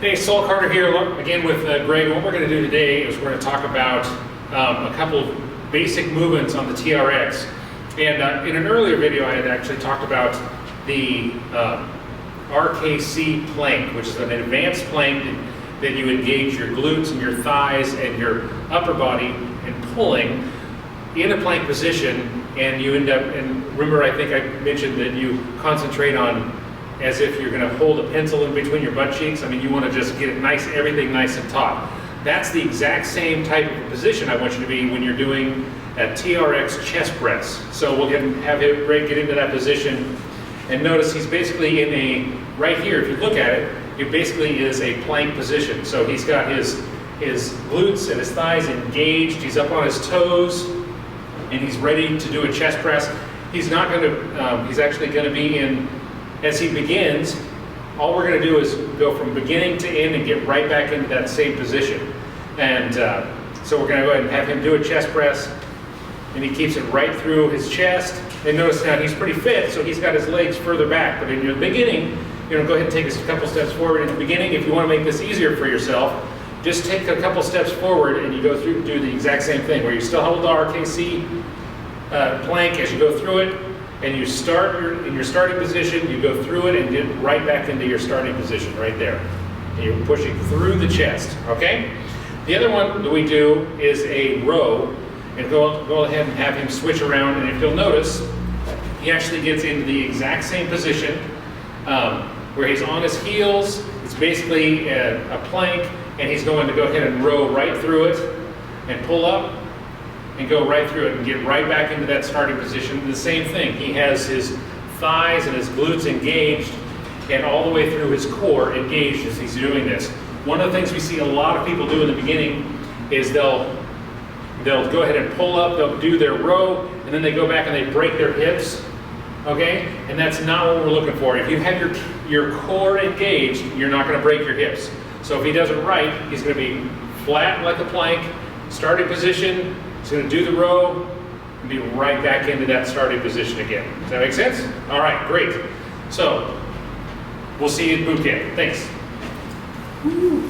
Hey, Saul Carter here again with Greg. What we're going to do today is we're going to talk about a couple of basic movements on the TRX. And in an earlier video, I had actually talked about the RKC plank, which is an advanced plank that you engage your glutes and your thighs and your upper body and pulling in a plank position, and you end up, and remember I think I mentioned that you concentrate on as if you're going to hold a pencil in between your butt cheeks. I mean, you want to just get it nice, everything nice and taut. That's the exact same type of position I want you to be when you're doing a TRX chest press. So we'll have Greg get into that position, and notice he's basically in a, right here, if you look at it, it basically is a plank position. So he's got his glutes and his thighs engaged, he's up on his toes, and he's ready to do a chest press. He's not going to, he's actually going to be in, as he begins, all we're going to do is go from beginning to end and get right back into that same position. And so we're going to go ahead and have him do a chest press, and he keeps it right through his chest. And notice now he's pretty fit, so he's got his legs further back. But in the beginning, go ahead and take a couple steps forward. In the beginning, if you want to make this easier for yourself, just take a couple steps forward and you go through, do the exact same thing, where you still hold the RKC plank as you go through it, and you start in your starting position, you go through it and get right back into your starting position right there. And you're pushing through the chest, okay? The other one that we do is a row, and go ahead and have him switch around, and if you'll notice, he actually gets into the exact same position where he's on his heels. It's basically a plank, and he's going to go ahead and row right through it and pull up and go right through it and get right back into that starting position. The same thing, he has his thighs and his glutes engaged and all the way through his core engaged as he's doing this. One of the things we see a lot of people do in the beginning is they'll go ahead and pull up, they'll do their row, and then they go back and they break their hips, okay? And that's not what we're looking for. If you have your core engaged, you're not gonna break your hips. So if he does it right, he's gonna be flat like a plank, starting position, he's going to do the row and be right back into that starting position again. Does that make sense? All right, great. So we'll see you at boot camp. Thanks.